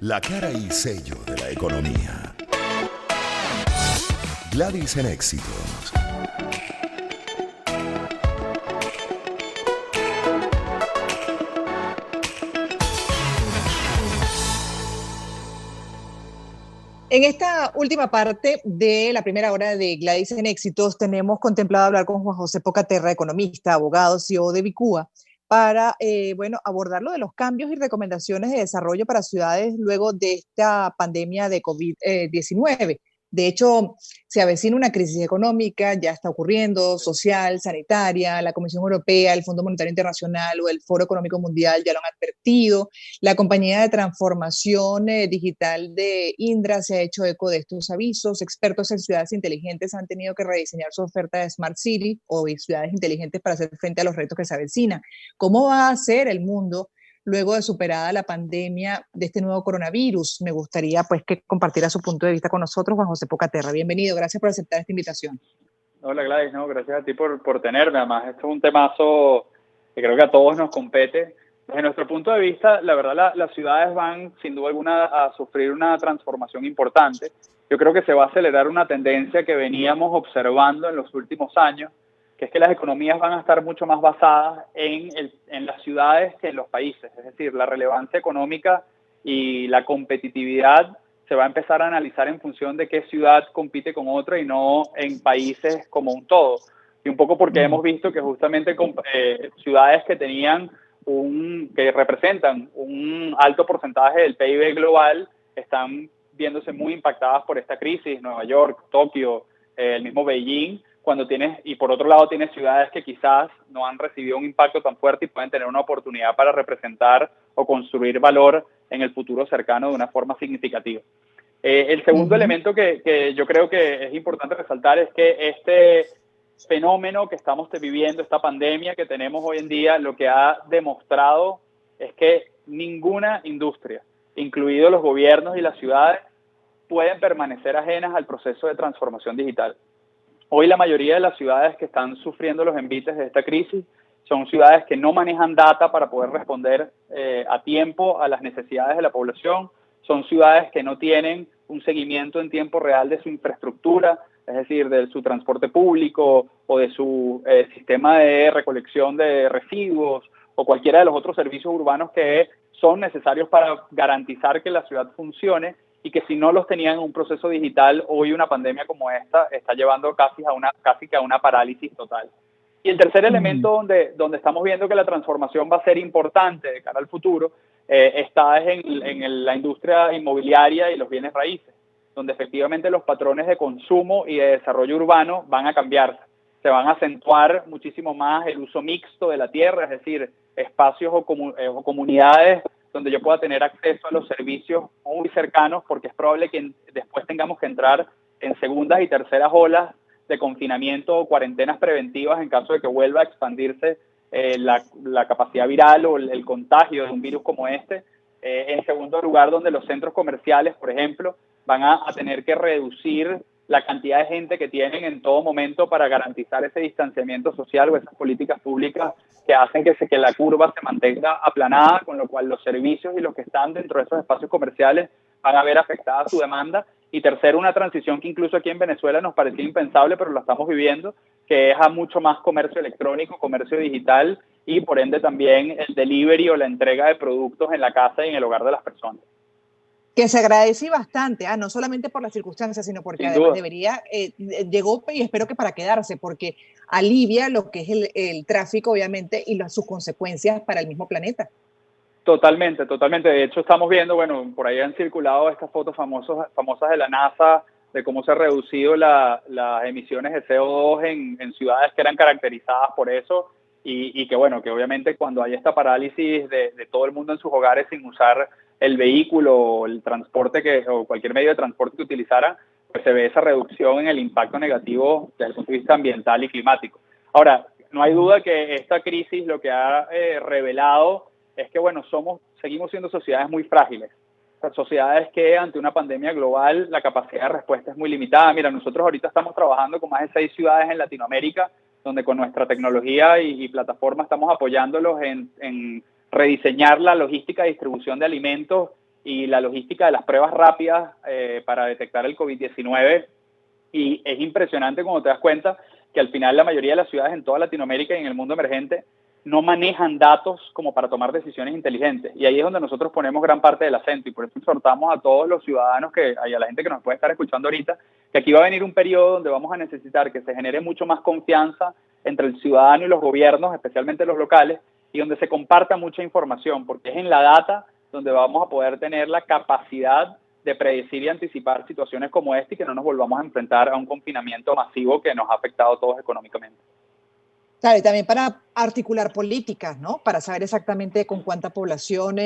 la cara y sello de la economía. Gladys en Éxitos. En esta última parte de la primera hora de Gladys en Éxitos, tenemos contemplado hablar con Juan José Pocaterra, economista, abogado, CEO de Vicúa, para abordar lo de los cambios y recomendaciones de desarrollo para ciudades luego de esta pandemia de COVID-19. De hecho, se avecina una crisis económica, ya está ocurriendo, social, sanitaria, la Comisión Europea, el Fondo Monetario Internacional o el Foro Económico Mundial ya lo han advertido. La compañía de transformación digital de Indra se ha hecho eco de estos avisos. Expertos en ciudades inteligentes han tenido que rediseñar su oferta de Smart City o de ciudades inteligentes para hacer frente a los retos que se avecinan. ¿Cómo va a ser el mundo luego de superada la pandemia de este nuevo coronavirus? Me gustaría que compartiera su punto de vista con nosotros, Juan José Pocaterra. Bienvenido, gracias por aceptar esta invitación. Hola Gladys, gracias a ti por tenerme. Además, esto es un temazo que creo que a todos nos compete. Desde nuestro punto de vista, la verdad, las ciudades van sin duda alguna a sufrir una transformación importante. Yo creo que se va a acelerar una tendencia que veníamos observando en los últimos años, que es que las economías van a estar mucho más basadas en las ciudades que en los países. Es decir, la relevancia económica y la competitividad se va a empezar a analizar en función de qué ciudad compite con otra y no en países como un todo. Y un poco porque hemos visto que justamente ciudades que que representan un alto porcentaje del PIB global están viéndose muy impactadas por esta crisis. Nueva York, Tokio, el mismo Beijing, y por otro lado tienes ciudades que quizás no han recibido un impacto tan fuerte y pueden tener una oportunidad para representar o construir valor en el futuro cercano de una forma significativa. El segundo elemento que yo creo que es importante resaltar es que este fenómeno que estamos viviendo, esta pandemia que tenemos hoy en día, lo que ha demostrado es que ninguna industria, incluidos los gobiernos y las ciudades, pueden permanecer ajenas al proceso de transformación digital. Hoy la mayoría de las ciudades que están sufriendo los envites de esta crisis son ciudades que no manejan data para poder responder a tiempo a las necesidades de la población. Son ciudades que no tienen un seguimiento en tiempo real de su infraestructura, es decir, de su transporte público o de su sistema de recolección de residuos o cualquiera de los otros servicios urbanos que son necesarios para garantizar que la ciudad funcione, y que si no los tenían en un proceso digital, hoy una pandemia como esta está llevando casi que a una parálisis total. Y el tercer elemento donde estamos viendo que la transformación va a ser importante de cara al futuro está en la industria inmobiliaria y los bienes raíces, donde efectivamente los patrones de consumo y de desarrollo urbano van a cambiarse. Se van a acentuar muchísimo más el uso mixto de la tierra, es decir, espacios o comunidades donde yo pueda tener acceso a los servicios muy cercanos, porque es probable que después tengamos que entrar en segundas y terceras olas de confinamiento o cuarentenas preventivas en caso de que vuelva a expandirse la capacidad viral o el contagio de un virus como este. En segundo lugar, donde los centros comerciales, por ejemplo, van a tener que reducir la cantidad de gente que tienen en todo momento para garantizar ese distanciamiento social o esas políticas públicas que hacen que la curva se mantenga aplanada, con lo cual los servicios y los que están dentro de esos espacios comerciales van a ver afectada su demanda. Y tercero, una transición que incluso aquí en Venezuela nos parecía impensable, pero la estamos viviendo, que es a mucho más comercio electrónico, comercio digital y por ende también el delivery o la entrega de productos en la casa y en el hogar de las personas. Que se agradece bastante, no solamente por las circunstancias, sino porque además llegó y espero que para quedarse, porque alivia lo que es el tráfico, obviamente, y sus consecuencias para el mismo planeta. Totalmente. De hecho, estamos viendo, por ahí han circulado estas fotos famosas de la NASA, de cómo se han reducido las emisiones de CO2 en ciudades que eran caracterizadas por eso, y que obviamente cuando hay esta parálisis de todo el mundo en sus hogares sin usar el vehículo o el transporte o cualquier medio de transporte que utilizara, pues se ve esa reducción en el impacto negativo desde el punto de vista ambiental y climático. Ahora, no hay duda que esta crisis lo que ha revelado es que, seguimos siendo sociedades muy frágiles. O sea, sociedades que ante una pandemia global la capacidad de respuesta es muy limitada. Mira, nosotros ahorita estamos trabajando con más de 6 ciudades en Latinoamérica, donde con nuestra tecnología y plataforma estamos apoyándolos en rediseñar la logística de distribución de alimentos y la logística de las pruebas rápidas para detectar el COVID-19. Y es impresionante cuando te das cuenta que al final la mayoría de las ciudades en toda Latinoamérica y en el mundo emergente no manejan datos como para tomar decisiones inteligentes. Y ahí es donde nosotros ponemos gran parte del acento, y por eso exhortamos a todos los ciudadanos y a la gente que nos puede estar escuchando ahorita, que aquí va a venir un periodo donde vamos a necesitar que se genere mucho más confianza entre el ciudadano y los gobiernos, especialmente los locales, y donde se comparta mucha información, porque es en la data donde vamos a poder tener la capacidad de predecir y anticipar situaciones como esta y que no nos volvamos a enfrentar a un confinamiento masivo que nos ha afectado a todos económicamente. Claro, y también para articular políticas, ¿no? Para saber exactamente con cuánta población,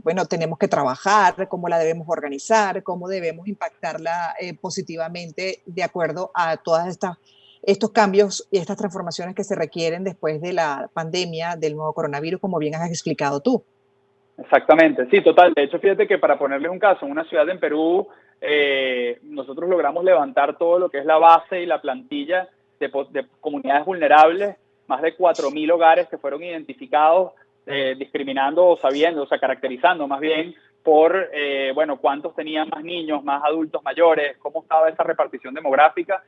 bueno, tenemos que trabajar, cómo la debemos organizar, cómo debemos impactarla positivamente de acuerdo a todas estos cambios y estas transformaciones que se requieren después de la pandemia del nuevo coronavirus, como bien has explicado tú. Exactamente, sí, total. De hecho, fíjate que para ponerles un caso, en una ciudad en Perú, nosotros logramos levantar todo lo que es la base y la plantilla de comunidades vulnerables, más de 4.000 hogares que fueron identificados discriminando o sabiendo, o sea, caracterizando más bien por, bueno, cuántos tenían más niños, más adultos mayores, cómo estaba esa repartición demográfica.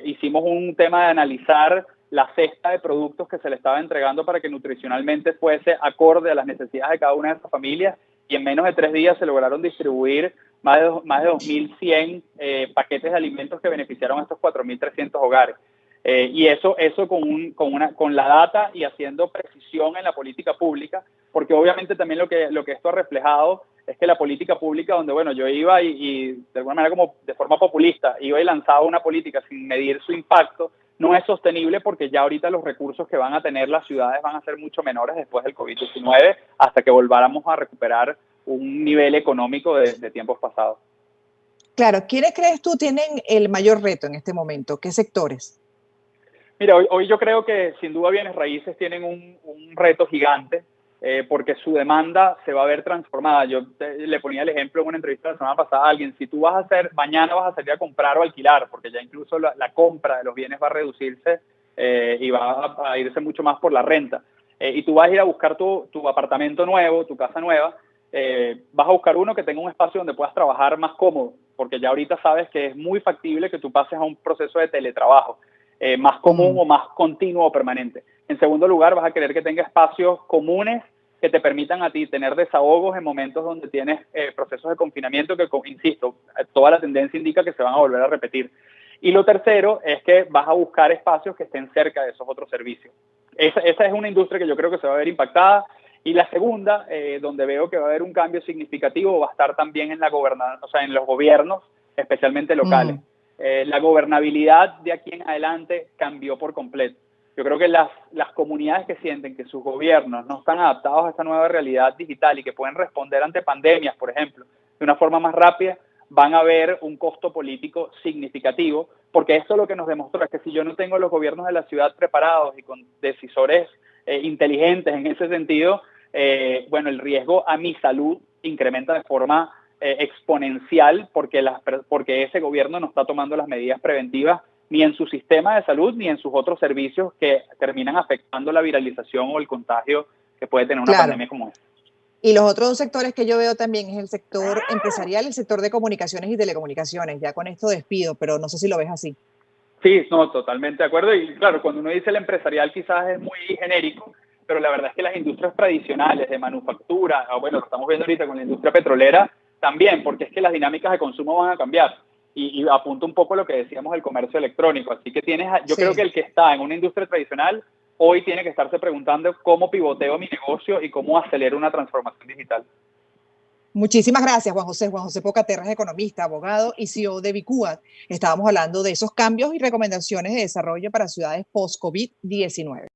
Hicimos un tema de analizar la cesta de productos que se le estaba entregando para que nutricionalmente fuese acorde a las necesidades de cada una de esas familias, y en menos de 3 días se lograron distribuir más de 2.100 paquetes de alimentos que beneficiaron a estos 4.300 hogares. Y eso con la data y haciendo precisión en la política pública, porque obviamente también lo que esto ha reflejado es que la política pública, donde bueno, yo iba y de alguna manera como de forma populista, iba y lanzaba una política sin medir su impacto, no es sostenible, porque ya ahorita los recursos que van a tener las ciudades van a ser mucho menores después del COVID-19, hasta que volváramos a recuperar un nivel económico de tiempos pasados. Claro, ¿quiénes crees tú tienen el mayor reto en este momento? ¿Qué sectores? Mira, hoy yo creo que sin duda bienes raíces tienen un reto gigante, porque su demanda se va a ver transformada. Yo le ponía el ejemplo en una entrevista la semana pasada a alguien: si tú mañana vas a salir a comprar o alquilar, porque ya incluso la compra de los bienes va a reducirse y va a irse mucho más por la renta, y tú vas a ir a buscar tu apartamento nuevo, tu casa nueva, vas a buscar uno que tenga un espacio donde puedas trabajar más cómodo, porque ya ahorita sabes que es muy factible que tú pases a un proceso de teletrabajo más común o más continuo o permanente. En segundo lugar, vas a querer que tenga espacios comunes que te permitan a ti tener desahogos en momentos donde tienes procesos de confinamiento que, insisto, toda la tendencia indica que se van a volver a repetir. Y lo tercero es que vas a buscar espacios que estén cerca de esos otros servicios. Esa es una industria que yo creo que se va a ver impactada. Y la segunda, donde veo que va a haber un cambio significativo, va a estar también en la gobernanza, o sea, en los gobiernos, especialmente locales. La gobernabilidad de aquí en adelante cambió por completo. Yo creo que las comunidades que sienten que sus gobiernos no están adaptados a esta nueva realidad digital y que pueden responder ante pandemias, por ejemplo, de una forma más rápida, van a ver un costo político significativo, porque esto lo que nos demostró es que si yo no tengo los gobiernos de la ciudad preparados y con decisores inteligentes en ese sentido, bueno, el riesgo a mi salud incrementa de forma exponencial, porque ese gobierno no está tomando las medidas preventivas ni en su sistema de salud ni en sus otros servicios, que terminan afectando la viralización o el contagio que puede tener una pandemia como esta. Y los otros dos sectores que yo veo también es el sector empresarial, el sector de comunicaciones y telecomunicaciones. Ya con esto despido, pero no sé si lo ves así. Sí, no, totalmente de acuerdo. Y claro, cuando uno dice el empresarial quizás es muy genérico, pero la verdad es que las industrias tradicionales de manufactura, bueno, lo estamos viendo ahorita con la industria petrolera también, porque es que las dinámicas de consumo van a cambiar. Y apunta un poco a lo que decíamos del comercio electrónico. Así que yo creo que el que está en una industria tradicional hoy tiene que estarse preguntando cómo pivoteo mi negocio y cómo acelero una transformación digital. Muchísimas gracias, Juan José. Juan José Pocaterra es economista, abogado y CEO de Vicua. Estábamos hablando de esos cambios y recomendaciones de desarrollo para ciudades post-COVID-19.